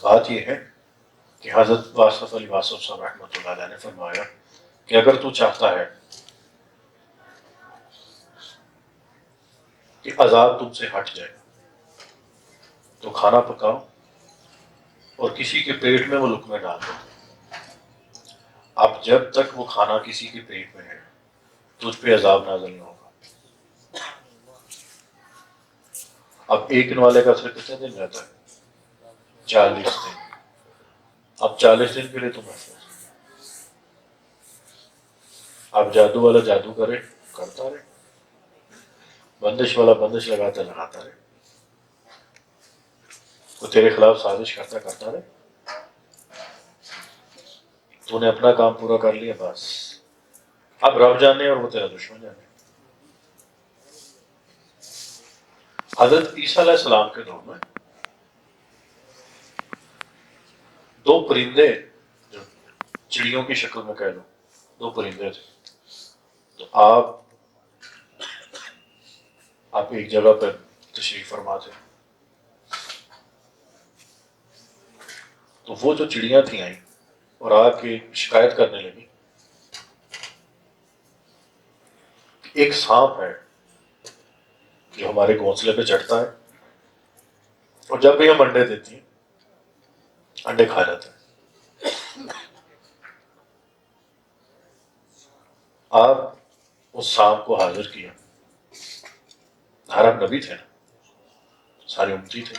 بات یہ ہے کہ حضرت واصف علی واصف صاحب رحمۃ اللہ علیہ نے فرمایا کہ اگر تو چاہتا ہے کہ عذاب تم سے ہٹ جائے تو کھانا پکاؤ اور کسی کے پیٹ میں وہ لقمے ڈال دو. اب جب تک وہ کھانا کسی کے پیٹ میں ہے تجھ پہ عذاب نازل نہ ہوگا. اب ایک دن والے کا اثر کتنے دن رہتا ہے؟ 40 دن. اب 40 دن کے لیے تم محفوظ. اب جادو والا جادو کرتا رہے، بندش والا بندش لگاتا رہے، وہ تیرے خلاف سازش کرتا رہے. تو نے اپنا کام پورا کر لیا، بس اب رب جانے اور وہ تیرا دشمن جانے. حضرت عیسیٰ علیہ السلام کے دور میں 2 پرندے، جو چڑیوں کی شکل میں کہہ لو 2 پرندے تھے. تو آپ ایک جگہ پر تشریف فرما تھے. تو وہ جو چڑیاں تھیں آئیں اور آ کے شکایت کرنے لگی کہ ایک سانپ ہے جو ہمارے گھونسلے پہ چڑھتا ہے اور جب بھی ہم انڈے دیتی ہیں انڈے کھا جاتے ہیں. آپ اس سانپ کو حاضر کیا. ہر نبی تھے نا، سارے امتی تھے.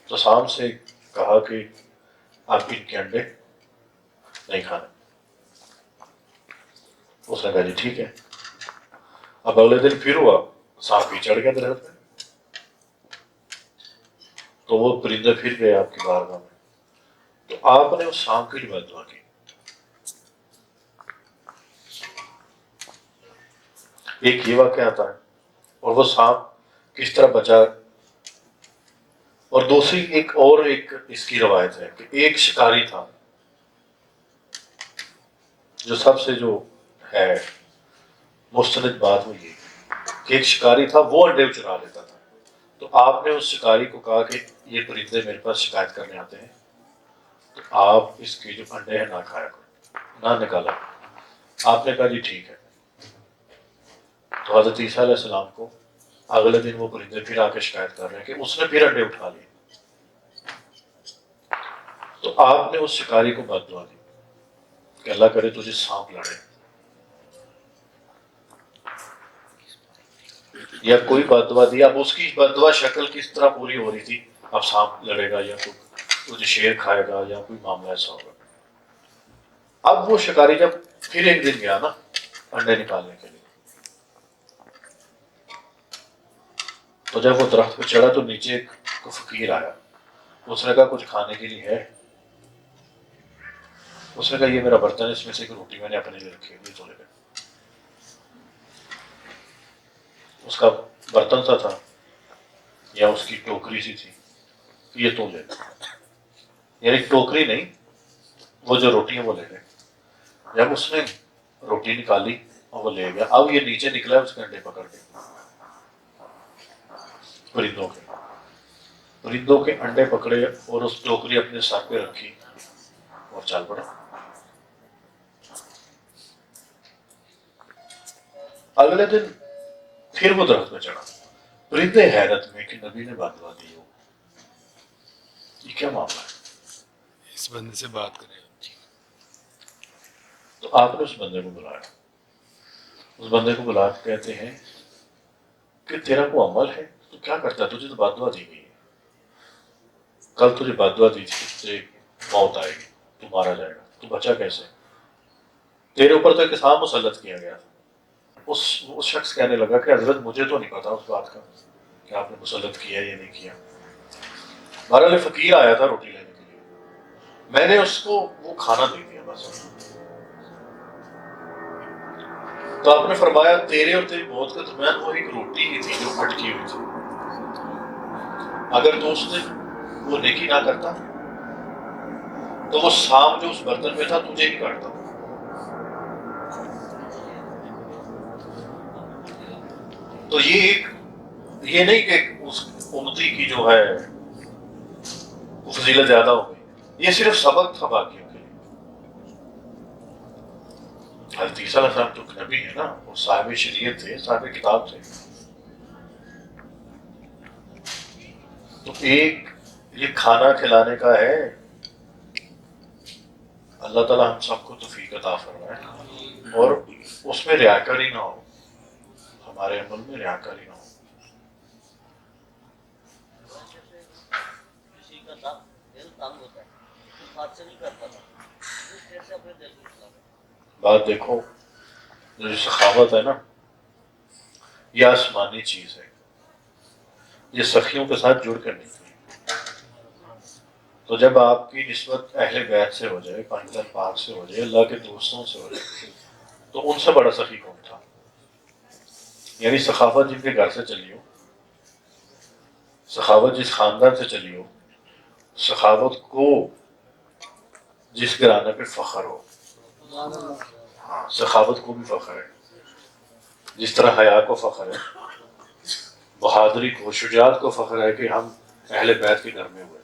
تو سانپ سے کہا کہ آپ ان کے انڈے نہیں کھانے. اس نے کہا جی ٹھیک ہے. اب اگلے دن پھر ہوا، سانپ بھی چڑھ گیا درخت پہ. تو وہ پرندے پھر گئے آپ کی بارگاہ میں. تو آپ نے اس سانپ کے لیے بد دعا کی. ایک یہ واقعہ آتا ہے اور وہ سانپ کس طرح بچا. اور دوسری ایک اس کی روایت ہے کہ ایک شکاری تھا جو سب سے جو ہے مستند بات وہ یہ کہ ایک شکاری تھا، وہ انڈے چرا لیتا تھا. تو آپ نے اس شکاری کو کہا کہ یہ پرندے میرے پاس شکایت کرنے آتے ہیں تو آپ اس کے جو انڈے ہیں نہ کھایا کرو، نہ نکالا. آپ نے کہا جی ٹھیک ہے. تو حضرت عیسیٰ علیہ السلام کو اگلے دن وہ پرندے پھر آ کے شکایت کر رہے ہیں کہ اس نے پھر انڈے اٹھا لیے. تو آپ نے اس شکاری کو بد دعا دی کہ اللہ کرے تجھے سانپ لڑے، یا کوئی بد دعا دی. اب اس کی بد دعا شکل کس طرح پوری ہو رہی تھی، اب سانپ لڑے گا یا تجھے شیر کھائے گا یا کوئی معاملہ ایسا ہوگا. اب وہ شکاری جب پھر ایک دن گیا نا انڈے نکالنے کے لیے، تو جب وہ درخت پہ چڑھا تو نیچے ایک فقیر آیا. اس نے کہا کچھ کھانے کے لیے ہے؟ اس نے کہا یہ میرا برتن ہے، اس میں سے ایک روٹی میں نے اپنے لیے رکھی ہوئی تو لے گئے. اس کا برتن سا تھا یا اس کی ٹوکری سی تھی، یہ تو لے گئے. یعنی ٹوکری نہیں، وہ جو روٹی ہے وہ لے گئے. جب اس نے روٹی نکالی اور وہ لے گیا، اب یہ نیچے نکلا اس کے انڈے پکڑ کے پرندوں کے انڈے پکڑے اور اس ٹوکری اپنے سر پہ رکھی اور چل پڑا. اگلے دن پھر وہ درخت پہ چڑھا. پرندے حیرت میں کہ نبی نے بد دعا دی ہو، یہ کیا معاملہ ہے، اس بندے سے بات کریں. تو آپ نے اس بندے کو بلایا. اس بندے کو بلا کے کہتے ہیں کہ تیرا کوئی عمل ہے، تو کیا کرتا ہے، تجھے تو بد دعا دی گئی ہے. کل تجھے بد دعا دی تھی کہ تجھے موت آئے گی، تو مارا جائے گا، تو بچا کیسے؟ تیرے اوپر تو ایک سانپ مسلط کیا گیا تھا. اس شخص کہنے لگا کہ حضرت مجھے تو نہیں پتا اس بات کا کہ آپ نے مسلط کیا یا نہیں کیا. بہرحال فقیر آیا تھا روٹی لینے کے لیے، میں نے اس کو وہ کھانا دے دیا بس. تو آپ نے فرمایا تیرے اور تیری موت کے درمیان وہ ایک روٹی ہی تھی جو پھٹکی ہوئی تھی. اگر تو اس نے وہ نیکی نہ کرتا تو وہ سانپ جو اس برتن میں تھا تجھے ہی کاٹتا. تو یہ نہیں کہ اس امتی کی جو ہے وہ فضیلت زیادہ ہو گئی. یہ صرف سبق تھا باقیوں کے لیے. حضرت عیسیٰ علیہ السلام تو نبی ہے نا، وہ صاحب شریعت تھے، صاحب کتاب تھے. تو ایک یہ کھانا کھلانے کا ہے. اللہ تعالیٰ ہم سب کو توفیق عطا فرمائے اور اس میں ریاکاری نہ ہو، ہمارے عمل میں ریاکاری نہ ہو. کسی کا دل تنگ ہوتا ہے بات سے نہیں کر پاتا، کیسے اپنے دل کو کھلا دیں. بات دیکھو، جو سخاوت ہے نا، یہ آسمانی چیز ہے، یہ سخیوں کے ساتھ جڑ کر نکلی. تو جب آپ کی نسبت اہل بیت سے ہو جائے، پانچ پاک سے ہو جائے، اللہ کے دوستوں سے ہو جائے، تو ان سے بڑا سخی کون تھا؟ یعنی سخاوت جن کے گھر سے چلی ہو، سخاوت جس خاندان سے چلی ہو، سخاوت کو جس گھرانے پہ فخر ہو. ہاں، سخاوت کو بھی فخر ہے، جس طرح حیا کو فخر ہے، بہادری کو، شجاعت کو فخر ہے کہ ہم اہل بیت کے گھر میں ہوئے.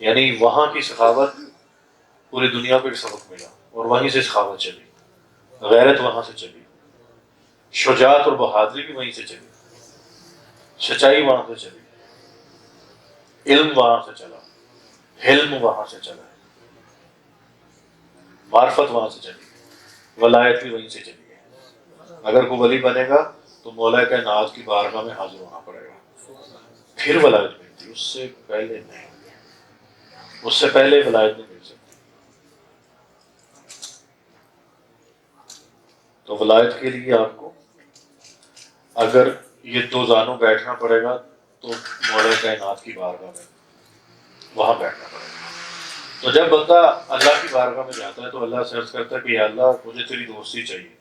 یعنی وہاں کی سخاوت پوری دنیا کو بھی سبق ملا، اور وہیں سے سخاوت چلی، غیرت وہاں سے چلی، شجاعت اور بہادری بھی وہیں سے چلی، سچائی وہاں سے چلی، علم وہاں سے چلا، حلم وہاں سے چلا، معرفت وہاں سے چلی، ولایت بھی وہیں سے چلی ہے. اگر کوئی ولی بنے گا تو مولا کائنات کی بارگاہ میں حاضر ہونا پڑے گا، پھر ولایت ملتی، اس سے پہلے نہیں، اس سے پہلے ولایت نہیں مل سکتی. تو ولایت کے لیے آپ کو اگر یہ دو زانوں بیٹھنا پڑے گا تو مولا کائنات کی بارگاہ میں وہاں بیٹھنا پڑے گا. تو جب بندہ اللہ کی بارگاہ میں جاتا ہے تو اللہ سے عرض کرتا ہے کہ یا اللہ مجھے تیری دوستی چاہیے.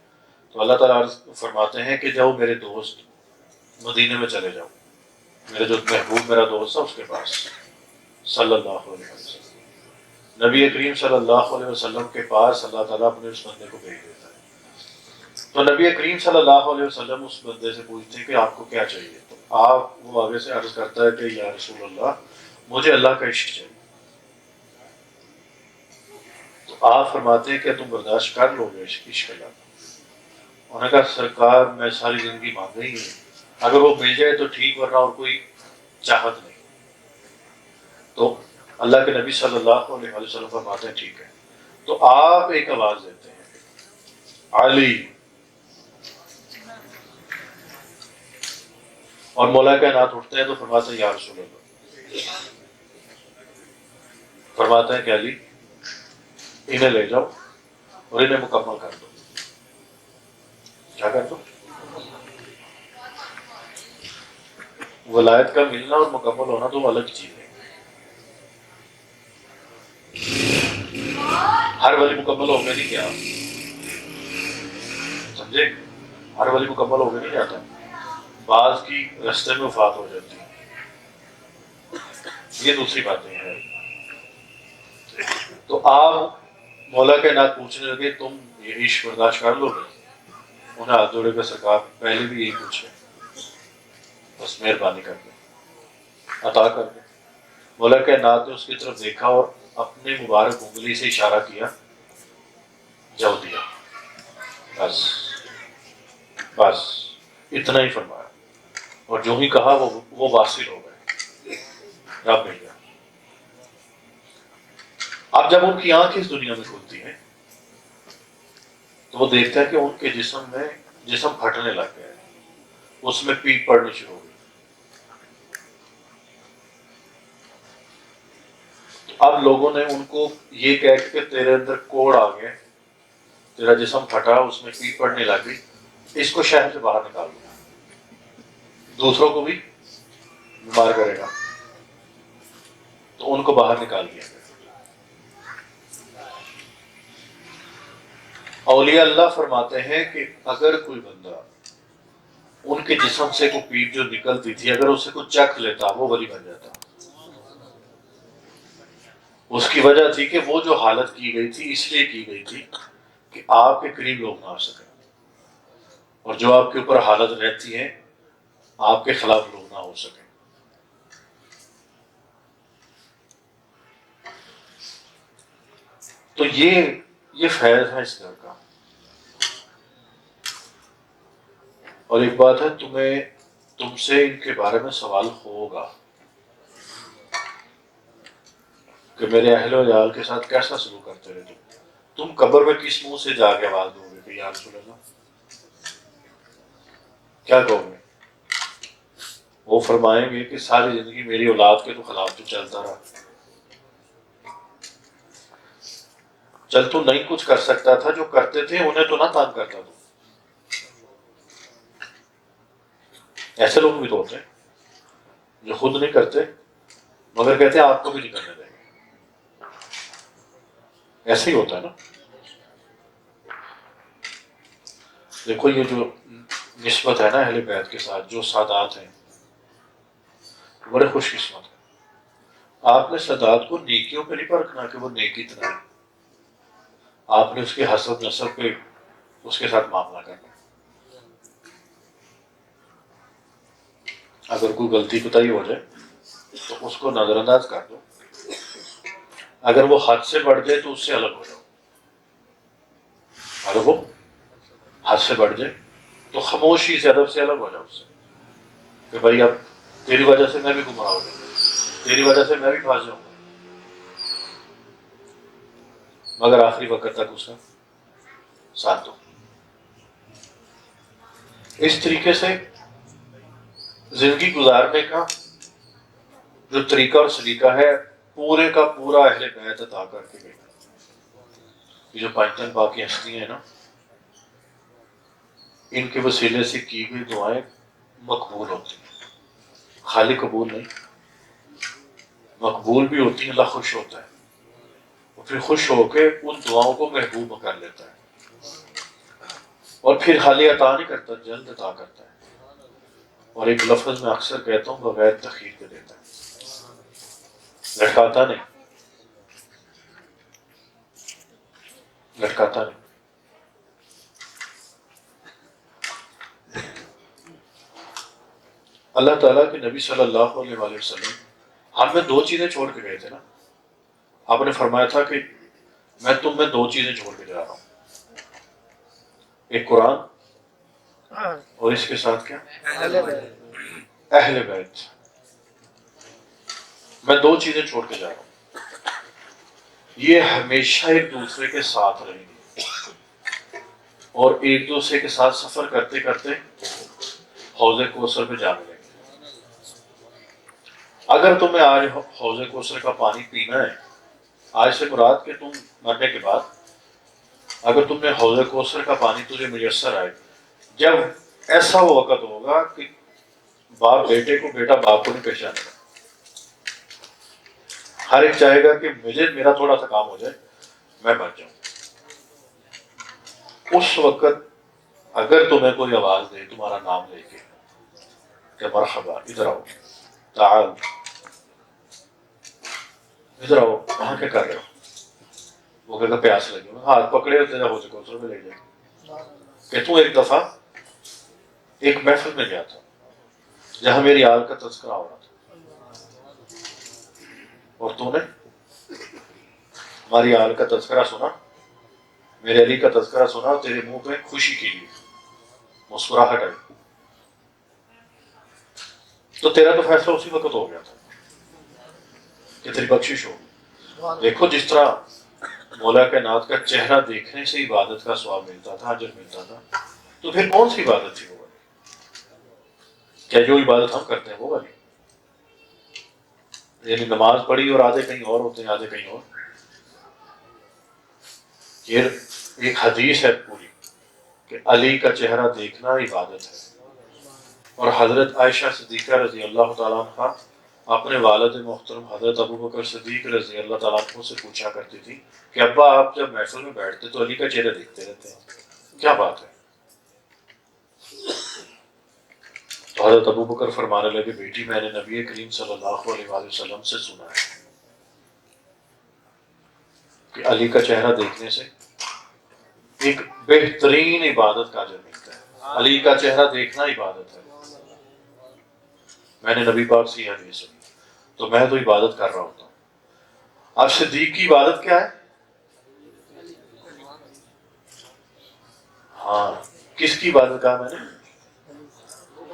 تو اللہ تعالیٰ فرماتے ہیں کہ جاؤ میرے دوست مدینے میں چلے جاؤ، میرے جو محبوب میرا دوست ہے اس کے پاس، صلی اللہ علیہ وسلم. نبی کریم صلی اللہ علیہ وسلم کے پاس اللہ تعالیٰ اپنے اس بندے کو بھیج دیتا ہے. تو نبی کریم صلی اللہ علیہ وسلم اس بندے سے پوچھتے ہیں کہ آپ کو کیا چاہیے. تو وہ آگے سے عرض کرتا ہے کہ یا رسول اللہ مجھے اللہ کا عشق چاہیے. تو آپ فرماتے ہیں کہ تم برداشت کر لو گے عشق اللہ کا. انہوں نے کہا سرکار میں ساری زندگی مانگ رہی ہوں، اگر وہ مل جائے تو ٹھیک، ورنہ اور کوئی چاہت نہیں. تو اللہ کے نبی صلی اللہ علیہ وسلم فرماتے ہیں ٹھیک ہے. تو آپ ایک آواز دیتے ہیں علی، اور مولا کائنات اٹھتے ہیں تو فرماتے ہیں یا رسول اللہ. فرماتے ہیں کہ علی انہیں لے جاؤ اور انہیں مکمل کر دو. کیا کر دو؟ ولایت کا ملنا اور مکمل ہونا تو الگ چیز ہے. ہر ولی مکمل ہو کے نہیں کیا، سمجھے؟ ہر ولی مکمل ہو کے نہیں جاتا، بعض کی رستے میں وفات ہو جاتی ہے. یہ دوسری باتیں ہیں. تو آپ مولا کائنات پوچھنے لگے تم یہ عشق برداشت کر لو گے؟ انہیں ہاتھ جوڑے گا سرکار پہلے بھی یہی پوچھے، بس مہربانی کر دیں، عطا کر دیں. مولا کائنات نے اس کی طرف دیکھا اور اپنے مبارک انگلی سے اشارہ کیا، جاؤ دیا. بس بس اتنا ہی فرمایا، اور جو ہی کہا وہ واصل ہو گئے، رب مل گیا. اب جب ان کی آنکھ اس دنیا میں کھلتی ہے تو وہ دیکھتا ہے کہ ان کے جسم پھٹنے لگ گیا ہے، اس میں پیپ پڑنی شروع ہو گئی. اب لوگوں نے ان کو یہ کہہ کہ تیرے اندر کوڑ آ گیا، تیرا جسم پھٹا، اس میں پیپ پڑنے لگ گئی، اس کو شہر سے باہر نکال دو، دوسروں کو بھی بیمار کرے گا. تو ان کو باہر نکال دیا گیا. اولیاء اللہ فرماتے ہیں کہ اگر کوئی بندہ ان کے جسم سے کوئی پیپ جو نکلتی تھی اگر اسے کوئی چکھ لیتا وہ ولی بن جاتا. اس کی وجہ تھی کہ وہ جو حالت کی گئی تھی اس لیے کی گئی تھی کہ آپ کے قریب لوگ نہ آ سکیں، اور جو آپ کے اوپر حالت رہتی ہے آپ کے خلاف لوگ نہ ہو سکیں. تو یہ فیض ہے اس گھر کا. اور ایک بات ہے، تم سے ان کے بارے میں سوال ہوگا کہ میرے اہل و عیال کے ساتھ کیسا سلوک کرتے رہے تم قبر میں کس منہ سے جا کے آواز دو گے کہ یا رسول اللہ؟ کیا کہو گے؟ وہ فرمائیں گے کہ ساری زندگی میری اولاد کے تو خلاف تو چلتا رہا. چل تو نہیں کچھ کر سکتا تھا، جو کرتے تھے انہیں تو نہ تانگ کرتا تو. ایسے لوگ بھی تو ہوتے ہیں جو خود نہیں کرتے مگر کہتے ہیں آپ کو بھی نہیں کرنے دیں گے. ایسے ہی ہوتا ہے نا. دیکھو یہ جو نسبت ہے نا اہل بیت کے ساتھ، جو سادات ہیں بڑے خوش قسمت ہیں. آپ نے سادات کو نیکیوں پہ نہیں پرکھنا کہ وہ نیکی اتنا ہے، آپ نے اس کے حسب نسب پہ اس کے ساتھ معاملہ کرنا. اگر کوئی غلطی کوتاہی ہو جائے تو اس کو نظر انداز کر دو، اگر وہ حد سے بڑھ جائے تو اس سے الگ ہو جاؤ. اگر وہ حد سے بڑھ جائے تو خاموشی سے ادب سے الگ ہو جاؤ اس سے کہ بھائی اب تیری وجہ سے میں بھی گمراہ ہو جاؤں گا، تیری وجہ سے میں بھی پھنس جاؤں گا، مگر آخری وقت تک اس کا ساتھ دو. اس طریقے سے زندگی گزارنے کا جو طریقہ اور سلیقہ ہے پورے کا پورا اہل بیت عطا کر کے گئے. یہ جو پانچ باقی ہستیاں ہیں نا، ان کے وسیلے سے کی گئی دعائیں مقبول ہوتی ہیں. خالی قبول نہیں، مقبول بھی ہوتی ہیں. اللہ خوش ہوتا ہے، اور پھر خوش ہو کے ان دعاؤں کو محبوب کر لیتا ہے، اور پھر خالی عطا نہیں کرتا، جلد عطا کرتا ہے. اور ایک لفظ میں اکثر کہتا ہوں، بغیر تخیر کے دیتا ہے، لٹکاتا نہیں، لٹکاتا نہیں. اللہ تعالیٰ کے نبی صلی اللہ علیہ وآلہ وسلم ہمیں دو چیزیں چھوڑ کے گئے تھے نا. آپ نے فرمایا تھا کہ میں تم میں دو چیزیں چھوڑ کے جا رہا ہوں، ایک قرآن اور اس کے ساتھ کیا؟ اہل بیت. میں دو چیزیں چھوڑ کے جا رہا ہوں، یہ ہمیشہ ایک دوسرے کے ساتھ رہیں گے اور ایک دوسرے کے ساتھ سفر کرتے کرتے حوض کوثر پہ جا ملیں گے. اگر تمہیں آج حوض کوثر کا پانی پینا ہے، آج سے مراد کہ تم مرنے کے بعد اگر تم نے حوض کوثر کا پانی تجھے میسر آئے، جب ایسا وقت ہوگا کہ باپ بیٹے کو، بیٹا باپ کو نہیں پہچانے گا، ہر ایک چاہے گا کہ میرا تھوڑا سا کام ہو جائے میں بچ جاؤں. اس وقت اگر تمہیں کوئی آواز دے تمہارا نام لے کے کہ مرحبا ادھر آؤ، تعال ادھر آؤ، وہاں کیا کر رہے ہو؟ وہ کہتا پیاس لگی، ہاتھ پکڑے ہوتے ہیں حوض کوثر میں لے جائے کہ تو ایک دفعہ ایک محفل میں گیا تھا جہاں میری آل کا تذکرہ ہو رہا تھا، اور تو نے ہماری آل کا تذکرہ سنا، میرے علی کا تذکرہ سنا، اور تیرے منہ پہ خوشی کی گئی، مسکراہٹ آئی، تو تیرا تو فیصلہ اسی وقت ہو گیا تھا کہ تیری بخشش ہو. دیکھو جس طرح مولا کائنات کا چہرہ دیکھنے سے عبادت کا ثواب ملتا تھا، اجر ملتا تھا، تو پھر کون سی عبادت تھی وہ والی؟ کیا جو عبادت ہم کرتے ہیں وہ والی؟ یعنی نماز پڑھی اور آدھے کہیں اور ہوتے ہیں، آدھے کہیں اور. یہ ایک حدیث ہے پوری کہ علی کا چہرہ دیکھنا عبادت ہے. اور حضرت عائشہ صدیقہ رضی اللہ تعالیٰ عنہ اپنے والد محترم حضرت ابوبکر صدیق رضی اللہ تعالیٰ عنہ سے پوچھا کرتی تھی کہ ابا آپ جب محفل میں بیٹھتے تو علی کا چہرہ دیکھتے رہتے ہیں، کیا بات ہے؟ تو حضرت ابوبکر فرمانے لگے بیٹی میں نے نبی کریم صلی اللہ علیہ وآلہ وسلم سے سنا ہے کہ علی کا چہرہ دیکھنے سے ایک بہترین عبادت کا اجر ملتا ہے. علی کا چہرہ دیکھنا عبادت ہے. میں نے نبی پاک سے یہ حدیث سنی تو میں تو عبادت کر رہا ہوتا ہوں. اب صدیق کی عبادت کیا ہے؟ ہاں کس کی عبادت کہا میں نے؟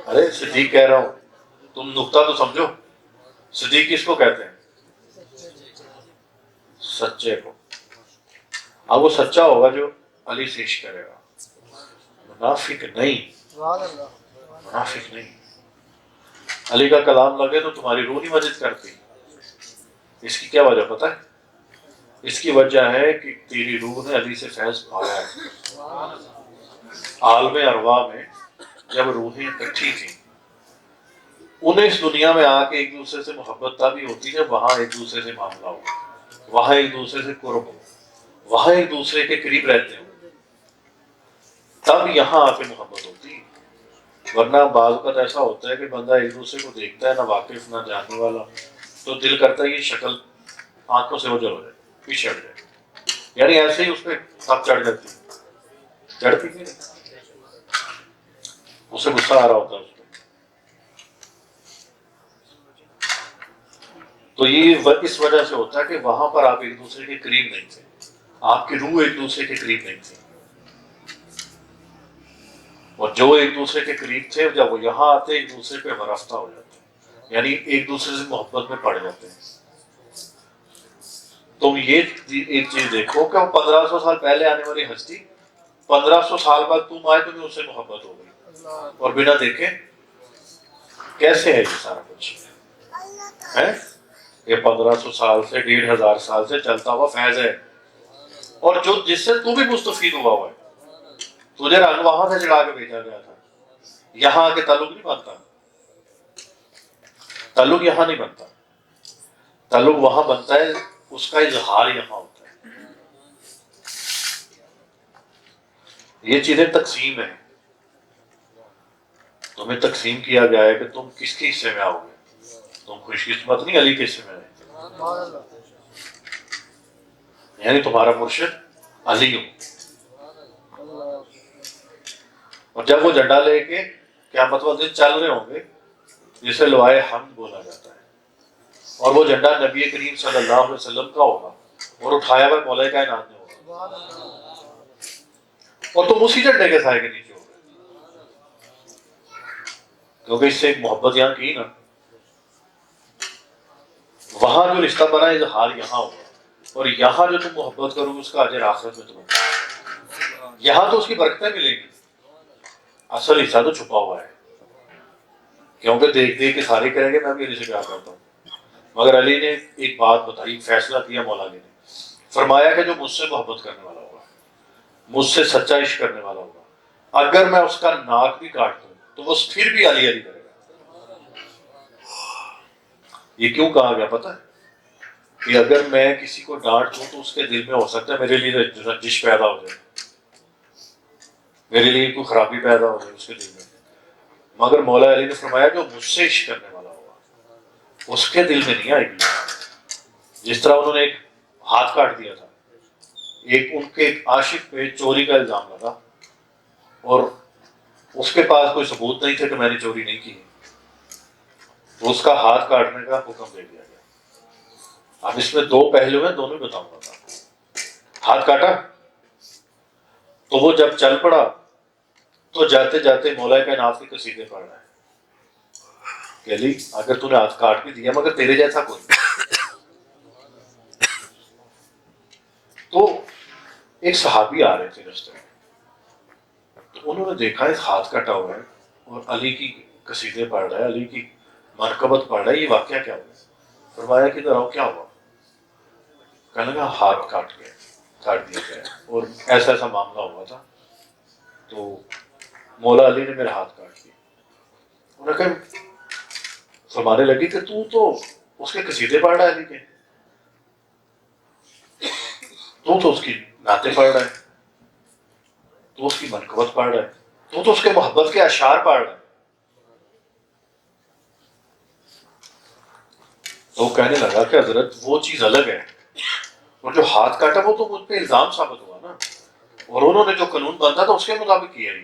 ارے صدیق کہہ رہا ہوں، تم نقطہ تو سمجھو. صدیق کس کو کہتے ہیں؟ سچے کو. اب وہ سچا ہوگا جو علی سے عشق کرے گا، منافق نہیں. منافق نہیں. علی کا کلام لگے تو تمہاری روح نہیں مدد کرتی. اس کی کیا وجہ پتہ ہے؟ اس کی وجہ ہے کہ تیری روح نے علی سے فیض پایا ہے. عالم ارواح میں جب روحیں اکٹھی تھیں، انہیں اس دنیا میں آ کے ایک دوسرے سے محبت تبھی ہوتی ہے وہاں ایک دوسرے سے معاملہ ہو، وہاں ایک دوسرے سے قرب ہو، وہاں ایک دوسرے کے قریب رہتے ہو، تب یہاں آ کے محبت ہوتی ہے. ورنہ بعض اوقات ایسا ہوتا ہے کہ بندہ ایک دوسرے کو دیکھتا ہے نہ واقف نہ جاننے والا، تو دل کرتا ہے یہ شکل آنکھوں سے اوجھل ہو جائے، پیچھے ہٹ جائے. یعنی ایسے ہی اس پہ سب چڑھ جاتی ہے. چڑھتی نہیں، اسے غصہ آ رہا ہوتا ہے اس پہ. تو یہ اس وجہ سے ہوتا ہے کہ وہاں پر آپ ایک دوسرے کے قریب نہیں تھے، آپ کی روح ایک دوسرے کے قریب نہیں تھی. اور جو ایک دوسرے کے قریب تھے جب وہ یہاں آتے ایک دوسرے پہ وابستہ ہو جاتے ہیں، یعنی ایک دوسرے سے محبت میں پڑ جاتے ہیں. تم یہ ایک چیز دیکھو کہ وہ 1500 سال پہلے آنے والی ہستی 1500 سال بعد تم آئے تمہیں اس سے محبت ہو گئی، اور بنا دیکھے کیسے ہے یہ سارا کچھ ہے؟ یہ 1500 سال سے 1500 سال سے چلتا ہوا فیض ہے، اور جو جس سے تو بھی مستفید ہوا ہے. تجھے رنگ وہاں سے چڑھا کے بھیجا گیا تھا، یہاں آ کے تعلق نہیں بنتا. تعلق یہاں نہیں بنتا، تعلق وہاں بنتا ہے، اس کا اظہار یہاں ہوتا ہے. یہ چیزیں تقسیم ہیں. تمہیں تقسیم کیا گیا ہے کہ تم کس کے حصے میں آؤ گے. تم خوش قسمت نہیں علی کے حصے میں آئے، یعنی تمہارا مرشد علی ہو. اور جب وہ جھنڈا لے کے قیامت والے دن چل رہے ہوں گے، جسے لوائے حمد بولا جاتا ہے، اور وہ جھنڈا نبی کریم صلی اللہ علیہ وسلم کا ہوگا اور اٹھایا ہوا مولا کائنات نے ہوگا، اور تم اسی جھنڈے کے سائے کے نیچے ہو گئے، کیونکہ اس سے ایک محبت یہاں کی نا. وہاں جو رشتہ بنا اظہار یہاں ہوگا، اور یہاں جو تم محبت کرو گے اس کا اجر آخرت میں تمہیں. یہاں تو اس کی برکتیں ملیں گی، اصل حصہ تو چھپا ہوا ہے. کیونکہ دیکھ دیکھ کے سارے کہیں گے میں بھی علی سے پیار کرتا ہوں. مگر علی نے ایک بات بتائی، فیصلہ کیا مولا علی نے، فرمایا کہ جو مجھ سے محبت کرنے والا ہوگا، مجھ سے سچا عشق کرنے والا ہوگا، اگر میں اس کا ناک بھی کاٹ دوں تو وہ پھر بھی علی علی کرے گا. یہ کیوں کہا گیا پتہ ہے؟ کہ اگر میں کسی کو ڈانٹ دوں تو اس کے دل میں ہو سکتا ہے میرے لیے رنجش پیدا ہو جائے، میرے لیے کوئی خرابی پیدا ہو جائے اس کے دل میں. مگر مولا علی نے فرمایا جو مجھ سے عشق کرنے والا ہوگا اس کے دل میں نہیں آئے گی. جس طرح انہوں نے ایک ہاتھ کاٹ دیا تھا، ایک ان کے عاشق پہ چوری کا الزام لگا اور اس کے پاس کوئی ثبوت نہیں تھا کہ میں نے چوری نہیں کی، تو اس کا ہاتھ کاٹنے کا حکم دے دیا گیا. اب اس میں دو پہلو ہیں، دونوں بتاؤں گا. ہاتھ کاٹا تو وہ جب چل پڑا تو جاتے جاتے مولا کائنات کے قصیدے پڑھ رہا ہے کہ علی اگر تو نے ہاتھ کاٹ بھی دیا مگر تیرے جیسا کوئی نہیں. تو ایک صحابی آ رہے تھے رستے میں، تو انہوں نے دیکھا اس ہاتھ کٹا ہوا ہے اور علی کی قصیدے پڑھ رہا ہے، علی کی مرکبت پڑھ رہا ہے، یہ واقعہ کیا ہوا؟ فرمایا کہ ادھر آؤ، کیا ہوا؟ کہنے لگا ہاتھ کاٹ دیا گیا اور ایسا ایسا معاملہ ہوا تھا، تو مولا علی نے میرا ہاتھ کاٹ دیا. انہوں نے کہا فرمانے لگی کہ تو اس کے قصیدے پڑھ رہا ہے علی کے، تو اس کی نعتیں پڑھ رہا ہے، تو اس کی منقبت پڑھ رہا ہے، تو اس کے محبت کے اشعار پڑھ رہا ہے. تو وہ کہنے لگا کہ حضرت وہ چیز الگ ہے، اور جو ہاتھ کاٹا وہ تو مجھ پہ الزام ثابت ہوا نا، اور انہوں نے جو قانون بنتا تھا اس کے مطابق کیا. یہ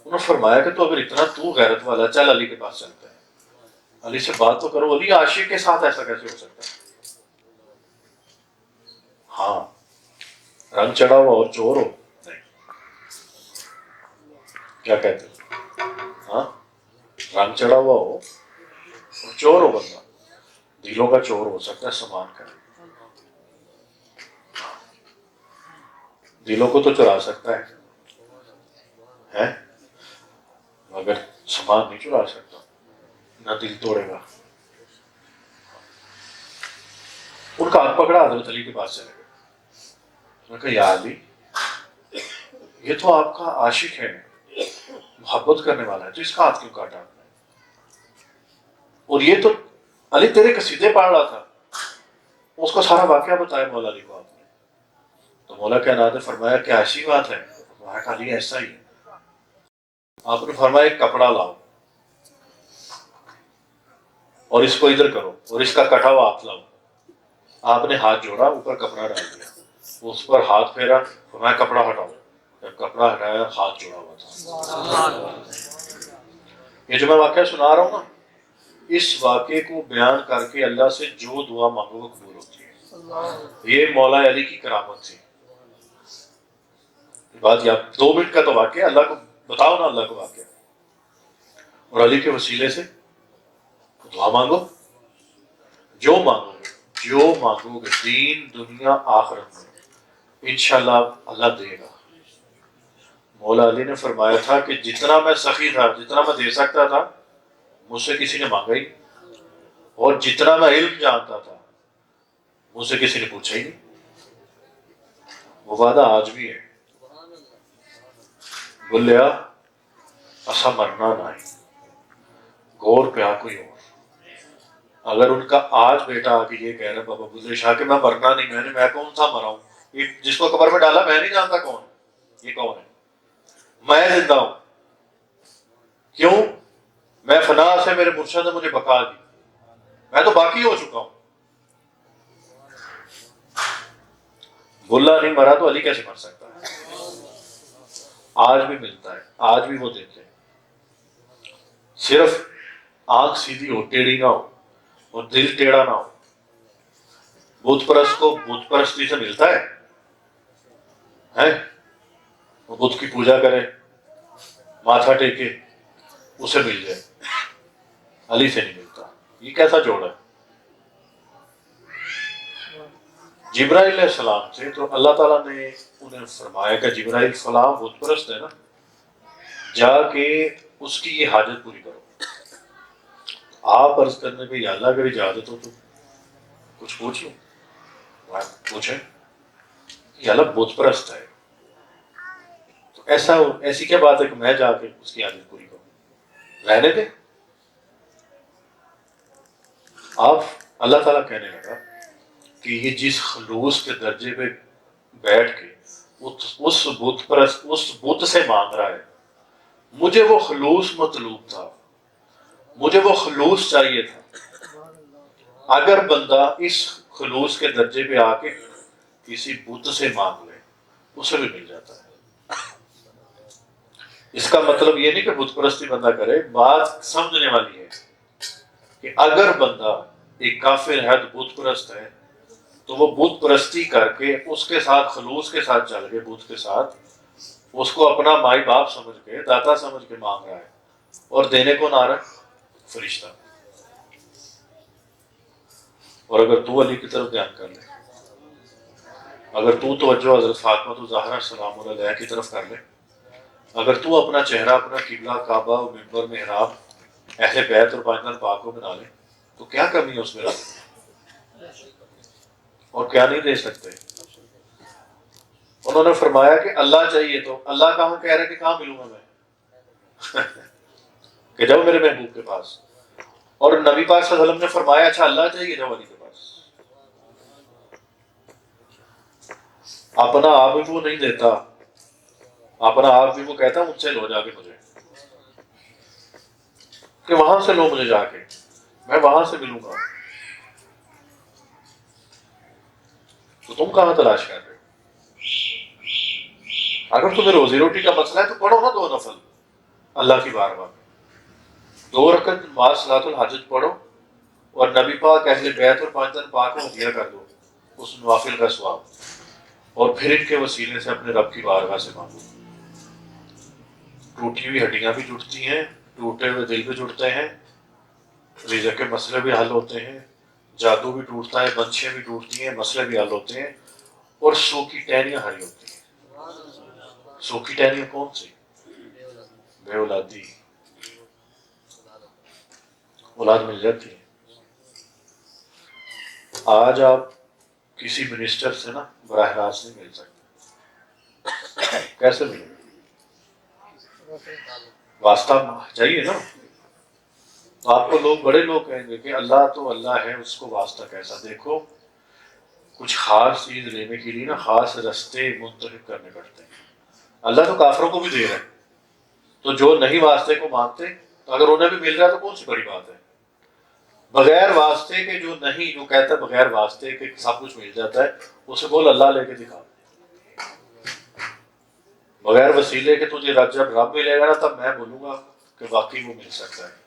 انہوں نے فرمایا کہ تو اگر اتنا تو غیرت والا چل علی کے پاس چلتا ہے، علی سے بات تو کرو. علی عاشق کے ساتھ ایسا کیسے ہو سکتا ہے؟ ہاں رنگ چڑھا ہوا اور چور ہو نہیں. کیا کہتے ہیں؟ ہاں، رنگ چڑھا ہوا ہو اور چور ہو بندہ، دلوں کا چور ہو سکتا ہے سامان کا، دلوں کو تو چرا سکتا ہے مگر سامان نہیں چرا سکتا، نہ دل توڑے گا۔ ان کا ہاتھ پکڑا، حضرت علی کے پاس چلے گئے، انہوں نے کہا یا علی، یہ تو آپ کا عاشق ہے، محبت کرنے والا ہے، تو اس کا ہاتھ کیوں کاٹا آپ نے؟ اور یہ تو علی تیرے قصیدے پڑھ رہا تھا، اس کو سارا واقعہ بتایا مولا علی کو آپ نے، تو مولا کائنات نے فرمایا کہ ایسی بات ہے؟ فرمایا کہ علی ایسا ہی ہے۔ آپ نے فرمایا ایک کپڑا لاؤ اور اس کو ادھر کرو اور اس کا کٹا ہوا ہاتھ لاؤ۔ آپ نے ہاتھ جوڑا، اوپر کپڑا ڈال دیا، اس پر ہاتھ پھیرا، فرمایا کپڑا ہٹاؤ، جب کپڑا ہٹایا ہاتھ جوڑا ہوا تھا۔ یہ جو میں واقعہ سنا رہا ہوں نا، اس واقعے کو بیان کر کے اللہ سے جو دعا مانگو وہ قبول ہوتی ہے۔ یہ مولا علی کی کرامت تھی۔ بات یا 2 منٹ کا تو واقعہ، اللہ کو بتاؤ نا، اللہ کو واقعہ، اور علی کے وسیلے سے دعا مانگو، جو مانگو گے، جو مانگو گے، دین دنیا آخرت میں انشاءاللہ اللہ دے گا۔ مولا علی نے فرمایا تھا کہ جتنا میں سخی تھا، جتنا میں دے سکتا تھا، مجھ سے کسی نے مانگا ہی، اور جتنا میں علم جانتا تھا مجھ سے کسی نے پوچھا ہی نہیں۔ وہ وعدہ آج بھی ہے، بولیا اسا مرنا نہ ہے، گور پیا کوئی اور۔ اگر ان کا آج بیٹا آ کے یہ کہہ رہا ہے بابا بلے شاہ کہ میں مرنا نہیں، میں کون سا مرا ہوں، یہ جس کو قبر میں ڈالا میں نہیں جانتا کون ہے، یہ کون ہے، میں زندہ ہوں، کیوں؟ میں فنا سے میرے مرشد نے مجھے بقا دی، میں تو باقی ہو چکا ہوں۔ بلا نہیں مرا تو علی کیسے مر سکتا ہے؟ آج بھی ملتا ہے، آج بھی وہ دیتے ہیں، صرف آنکھ سیدھی ہو، ٹیڑھی نہ ہو، اور دل ٹیڑھا نہ ہو۔ بت پرست کو بت پرستی سے ملتا ہے، وہ بت کی پوجا کرے، ماتھا ٹیکے، اسے مل جائے، علی سے نہیں ملتا۔ یہ کیسا جوڑ ہے؟ جبرائیل علیہ السلام تھے تو اللہ تعالیٰ نے انہیں فرمایا کہ جبرائیل فلاں بت پرست ہے نا، جا کے اس کی یہ حاجت پوری کرو۔ آپ عرض کرنے پہ یا اللہ اگر اجازت ہو تو کچھ پوچھ لوں، پوچھیں، یا اللہ بت پرست ہے تو ایسی کیا بات ہے کہ میں جا کے اس کی حاجت پوری کروں؟ رہنے دے۔ آپ اللہ تعالیٰ کہنے لگا کہ یہ جس خلوص کے درجے پہ بیٹھ کے اس بت پرست، اس بت سے مانگ رہا ہے، مجھے وہ خلوص مطلوب تھا، مجھے وہ خلوص چاہیے تھا۔ اگر بندہ اس خلوص کے درجے پہ آ کے کسی بت سے مانگ لے، اسے بھی مل جاتا ہے۔ اس کا مطلب یہ نہیں کہ بت پرستی بندہ کرے، بات سمجھنے والی ہے کہ اگر بندہ ایک کافر ہے تو بت پرست ہے، تو وہ بت پرستی کر کے اس کے ساتھ خلوص کے ساتھ چل کے بت کے ساتھ اس کو اپنا مائی باپ سمجھ کے، داتا سمجھ کے مانگ رہا ہے، اور دینے کو نہ رہا ہے فرشتہ۔ اور اگر تو علی کی طرف دھیان کر لے، اگر تو توجہ حضرت فاطمہ الزہرا سلام اللہ علیہا کی طرف کر لے، اگر تو اپنا چہرہ، اپنا قبلہ، کعبہ، منبر، محراب اہل بیت اور پاکستان پاک کو بنا لے، تو کیا کمی ہے اس میں رکھ، اور کیا نہیں دے سکتے؟ انہوں نے فرمایا کہ اللہ چاہیے، تو اللہ کہاں کہہ رہے کہ کہاں ملوں گا میں کہ جاؤ میرے محبوب کے پاس۔ اور نبی پاک صلی اللہ علیہ وسلم نے فرمایا اچھا اللہ چاہیے، جاؤ علی کے پاس۔ اپنا آپ بھی وہ نہیں دیتا، اپنا آپ بھی وہ کہتا مجھ سے لو جا کے مجھے، کہ وہاں سے لو مجھے جا کے، میں وہاں سے ملوں گا۔ تو تم کہاں تلاش کر رہے ہو؟ اگر تمہیں روزی روٹی کا مسئلہ ہے تو پڑھو نا 2 نفل اللہ کی بارگاہ میں، 2 رکعت نماز صلاۃ الحاجت پڑھو، اور نبی پاک اہل بیت اور پاکستان پاک کو ہدیہ کر دو اس نوافل کا ثواب، اور پھر ان کے وسیلے سے اپنے رب کی بارگاہ سے مانگو۔ ٹوٹی ہوئی ہڈیاں بھی جڑتی ہیں، ٹوٹے ہوئے دل بھی جڑتے ہیں، رزق کے مسئلے بھی حل ہوتے ہیں، جادو بھی ٹوٹتا ہے، بندشیں بھی ٹوٹتی ہیں، مسئلے بھی حل ہوتے ہیں، اور سوکھی ٹہنیاں ہری ہوتی ہیں۔ سوکھی ٹہنیاں کون سی؟ بے اولادی، اولاد مل جاتی ہے۔ آج آپ کسی منسٹر سے نا براہ راست نہیں مل سکتے، کیسے ملیں گے؟ واسطہ چاہیے نا۔ تو آپ کو بڑے لوگ کہیں گے کہ اللہ تو اللہ ہے، اس کو واسطہ کیسا؟ دیکھو، کچھ خاص چیز لینے کے لیے نا خاص رستے منتخب کرنے پڑتے ہیں۔ اللہ تو کافروں کو بھی دے رہا ہے، تو جو نہیں واسطے کو مانتے، اگر انہیں بھی مل رہا ہے تو کون سی بڑی بات ہے؟ بغیر واسطے کے جو نہیں، جو کہتا ہے بغیر واسطے کے سب کچھ مل جاتا ہے، اسے بول اللہ لے کے دکھا۔ بغیر وسیلے کے تجھے جب رب ملے گا نا تب میں بولوں گا کہ واقعی وہ مل سکتا ہے۔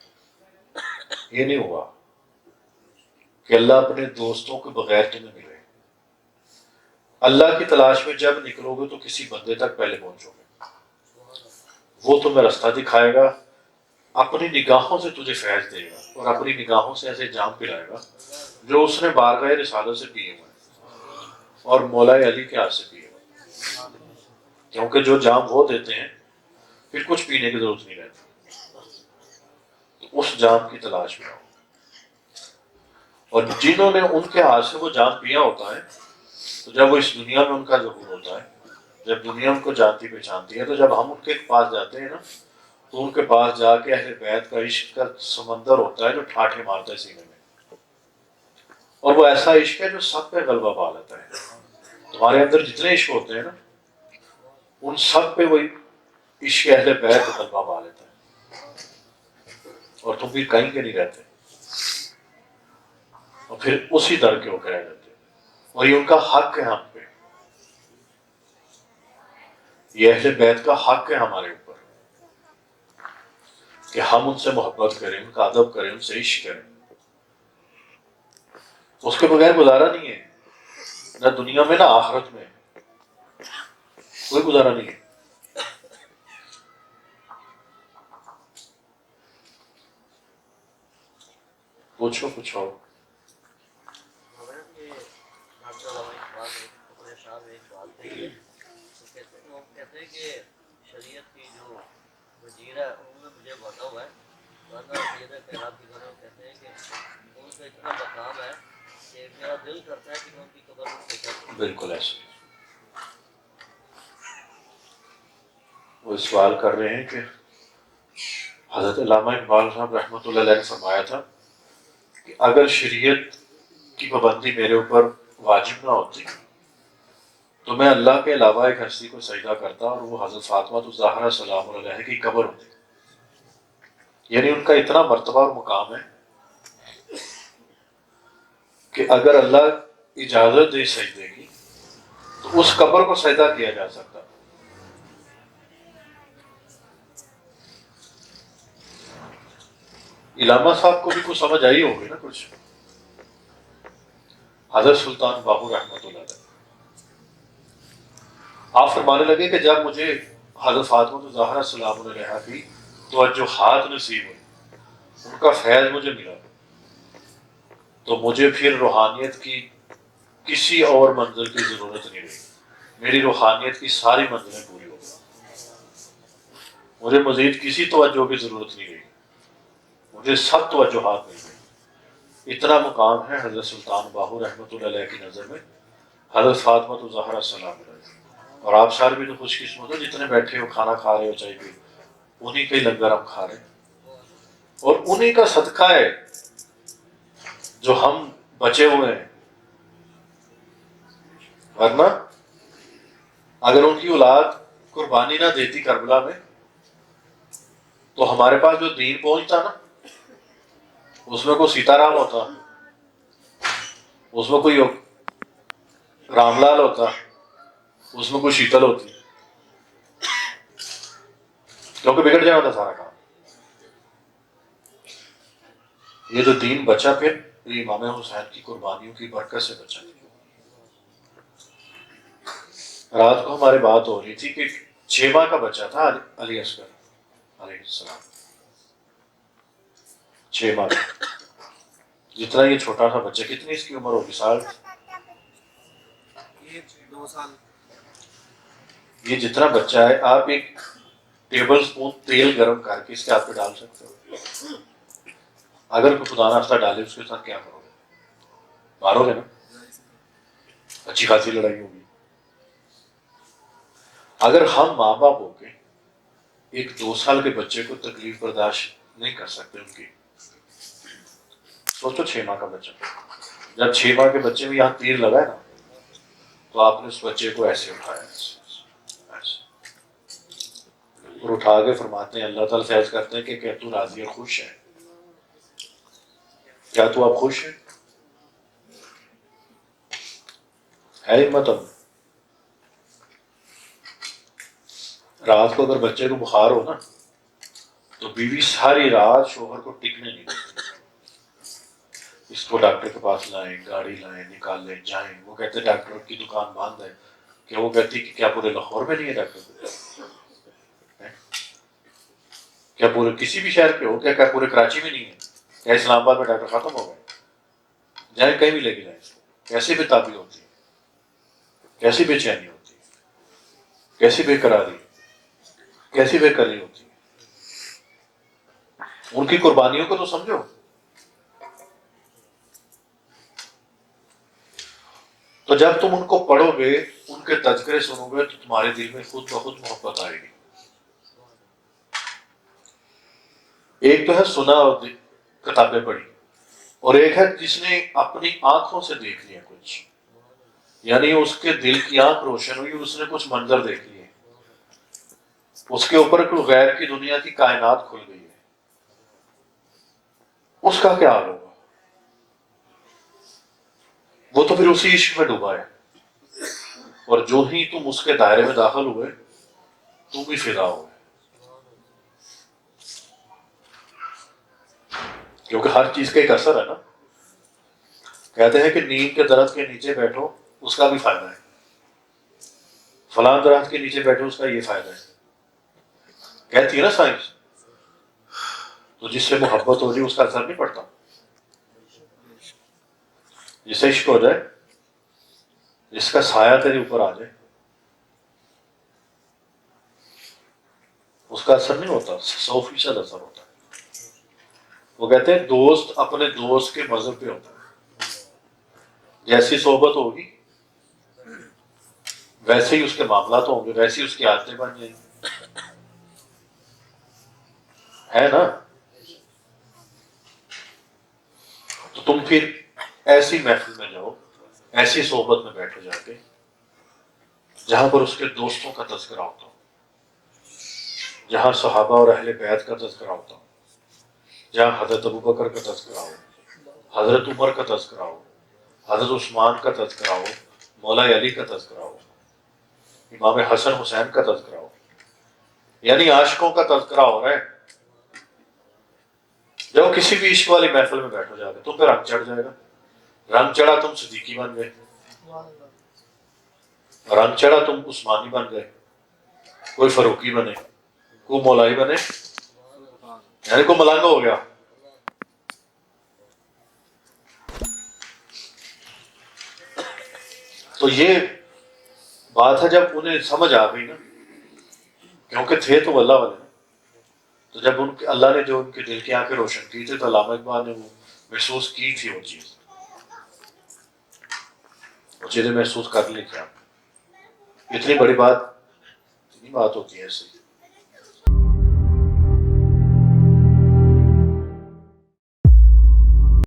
یہ نہیں ہوا کہ اللہ اپنے دوستوں کے بغیر تمہیں ملے۔ اللہ کی تلاش میں جب نکلو گے تو کسی بندے تک پہلے پہنچو گے، وہ تمہیں رستہ دکھائے گا، اپنی نگاہوں سے تجھے فیض دے گا، اور اپنی نگاہوں سے ایسے جام پلائے گا جو اس نے بارگاہ رسالت سے پیے ہوئے اور مولا علی کے ہاتھ سے پیے ہوئے، کیونکہ جو جام وہ دیتے ہیں پھر کچھ پینے کی ضرورت نہیں رہتی۔ تو اس جام کی تلاش میں آؤ، اور جنہوں نے ان کے ہاتھ سے وہ جام پیا ہوتا ہے، تو جب وہ اس دنیا میں ان کا ظہور ہوتا ہے، جب دنیا ان کو جانتی پہچانتی ہے، تو جب ہم ان کے پاس جاتے ہیں نا تو ان کے پاس جا کے اہل بیت کا عشق کا سمندر ہوتا ہے جو ٹھاٹھے مارتا ہے سینے میں، اور وہ ایسا عشق ہے جو سب پہ غلبہ پا لیتا ہے۔ تمہارے اندر جتنے عشق ہوتے ہیں نا ان سب پہ وہی عشق اہل بیت غلبہ پا لیتا ہے، اور تم پھر کہیں کے نہیں رہتے، اور پھر اسی در کے ہو کے رہ جاتے، اور یہ ان کا حق ہے ہم پہ، یہ اہل بیت کا حق ہے ہمارے اوپر کہ ہم ان سے محبت کریں، ان کا ادب کریں، ان سے عشق کریں۔ اس کے بغیر گزارا نہیں ہے، نہ دنیا میں نہ آخرت میں، کوئی گزارا نہیں ہے۔ پوچھو کچھ اور۔ کہتے ہیں کہ شریعت کی جو وزیر ہے انہوں نے مجھے بتا ہوا ہے، ورنہ سید خیرات کی طرف کہتے ہیں کہ ان کا اتنا مقام ہے کہ میرا دل کرتا ہے کہ میں ان کی قبر میں سجدہ کروں۔ بالکل ایسے وہ سوال کر رہے ہیں کہ حضرت علامہ اقبال صاحب رحمۃ اللہ علیہ نے فرمایا تھا کہ اگر شریعت کی پابندی میرے اوپر واجب نہ ہوتی تو میں اللہ کے علاوہ ایک ہستی کو سجدہ کرتا، اور وہ حضرت فاطمہ الزہرا سلام اللہ علیہ کی قبر ہوتی۔ یعنی ان کا اتنا مرتبہ اور مقام ہے کہ اگر اللہ اجازت دے سجدے کی تو اس قبر کو سجدہ کیا جا سکتا۔ علامہ صاحب کو بھی کچھ سمجھ آئی ہوگی نا کچھ۔ حضرت سلطان باہو رحمۃ اللہ علیہ آپ فرمانے لگے کہ جب مجھے حضرت فاطمہ الزہرا سلام اللہ علیہ کی توجہات نصیب ہوئی، ان کا فیض مجھے ملا، تو مجھے پھر روحانیت کی کسی اور منزل کی ضرورت نہیں رہی، میری روحانیت کی ساری منزلیں پوری ہو گئی، مجھے مزید کسی توجہ کی ضرورت نہیں رہی، مجھے سب توجہات مل گئی۔ اتنا مقام ہے حضرت سلطان باہو رحمۃ اللہ علیہ کی نظر میں حضرت فاطمہ الزہرا سلام اللہ علیہ۔ اور آپ سارے بھی تو خوش قسمت ہو جتنے بیٹھے ہو، کھانا کھا رہے ہو، چائے پی، انہی کے لنگر ہم کھا رہے ہیں، اور انہی کا صدقہ ہے جو ہم بچے ہوئے ہیں، ورنہ اگر ان کی اولاد قربانی نہ دیتی کربلا میں تو ہمارے پاس جو دین پہنچتا نا اس میں کوئی سیتا رام ہوتا، اس میں کوئی رام لال ہوتا، اس میں کوئی شیتل ہوتی، کیونکہ بگڑ جانا تھا سارا کام۔ یہ جو دین بچا پھر یہ امام حسین کی قربانیوں کی برکت سے بچا۔ رات کو ہمارے بات ہو رہی تھی کہ 6 ماہ کا بچہ تھا علی اصغر، علیہ السلام 6 ماہ کا، جتنا یہ چھوٹا سا بچہ، کتنی اس کی عمر ہوگی؟ سال؟ یہ 2 سال. یہ جتنا بچہ ہے، آپ ایک ٹیبل سپون تیل گرم کر کے اس کے ہاتھ پہ ڈال سکتے ہو؟ اگر کوئی خدا نخواستہ ڈالے اس کے ساتھ کیا کرو گے؟ مارو گے نا، اچھی خاصی لڑائی ہوگی. اگر ہم ماں باپ ہو کے ایک 2 سال کے بچے کو تکلیف برداشت نہیں کر سکتے ان کی، سوچو 6 ماہ کا بچہ. جب 6 ماہ کے بچے میں یہاں تیر لگا ہے نا، تو آپ نے اس بچے کو ایسے اٹھایا، ایسے اور اٹھا کے فرماتے ہیں، اللہ تعالیٰ سے عرض کرتے ہیں کہ کیا تو راضی اور خوش ہے؟ کیا تو آپ خوش ہیں؟ ہے ہمت؟ اب رات کو اگر بچے کو بخار ہو نا، تو بیوی ساری رات شوہر کو ٹکنے نہیں دیتی، اس کو ڈاکٹر کے پاس لائیں، گاڑی لائیں، نکال لیں، جائیں. وہ کہتے ڈاکٹر کی دکان بند ہے. کہ وہ کہتی کہ کیا پورے لاہور میں نہیں ہے ڈاکٹر؟ کیا پورے کسی بھی شہر پہ ہو؟ کیا پورے کراچی میں نہیں ہے؟ کیا اسلام آباد میں ڈاکٹر ختم ہو گئے؟ جائیں کہیں بھی لے کے جائیں. کیسی بے تابی ہوتی ہے، کیسی بے چینی ہوتی ہے، کیسی بے قراری، کیسی بے قراری ہوتی ہے. ان کی قربانیوں کو تو سمجھو. تو جب تم ان کو پڑھو گے، ان کے تذکرے سنو گے، تو تمہارے دل میں خود بخود محبت آئے گی. ایک تو ہے سنا اور کتابیں پڑھی، اور ایک ہے جس نے اپنی آنکھوں سے دیکھ لیا کچھ، یعنی اس کے دل کی آنکھ روشن ہوئی، اس نے کچھ منظر دیکھ لیے، اس کے اوپر کوئی غیر کی دنیا کی کائنات کھل گئی ہے. اس کا کیا حال ہوگا؟ وہ تو پھر اسی عشق میں ڈوبا ہے. اور جو ہی تم اس کے دائرے میں داخل ہوئے، تم بھی فدا ہوئے. کیونکہ ہر چیز کا ایک اثر ہے نا. کہتے ہیں کہ نیم کے درخت کے نیچے بیٹھو، اس کا بھی فائدہ ہے. فلاں درخت کے نیچے بیٹھو، اس کا یہ فائدہ ہے. کہتی ہے نا سائنس. تو جس سے محبت ہو جائے اس کا اثر نہیں پڑتا. جس سے عشق ہو جائے، جس کا سایہ تیرے اوپر آ جائے، اس کا اثر نہیں ہوتا، 100% اثر ہوتا ہے. وہ کہتے ہیں دوست اپنے دوست کے مذہب پہ ہوتا ہے. جیسی صحبت ہوگی ویسے ہی اس کے معاملات ہوں گے، ویسے ہی اس کی عادتیں بن جائیں گی. ہے نا؟ تو تم پھر ایسی محفل میں جاؤ، ایسی صحبت میں بیٹھو جا کے جہاں پر اس کے دوستوں کا تذکرہ ہوتا ہو، جہاں صحابہ اور اہل بیت کا تذکرہ ہوتا ہو، جہاں حضرت ابوبکر کا تذکرہ ہو، حضرت عمر کا تذکرہ ہو، حضرت عثمان کا تذکرہ ہو، مولا علی کا تذکرہ ہو، امام حسن حسین کا تذکرہ ہو. یعنی عاشقوں کا تذکرہ ہو رہا ہے. جب کسی بھی عشق والی محفل میں بیٹھو جا کے، تم پہ رنگ چڑھ جائے گا. رنگ چڑھا تم صدیقی بن گئے، رنگ چڑھا تم عثمانی بن گئے، کوئی فاروقی بنے، کوئی مولائی بنے، یعنی کوئی ملنگ ہو گیا. تو یہ بات ہے جب انہیں سمجھ آ گئی نا، کیونکہ تھے تو اللہ والے نا. تو جب ان کے اللہ نے جو ان کے دل کی آنکھیں روشن کی تھی، تو علامہ اقبال نے وہ محسوس کی تھی، وہ چیزیں محسوس کر لی تھی. آپ اتنی بڑی بات، اتنی بات ہوتی ہے ایسے.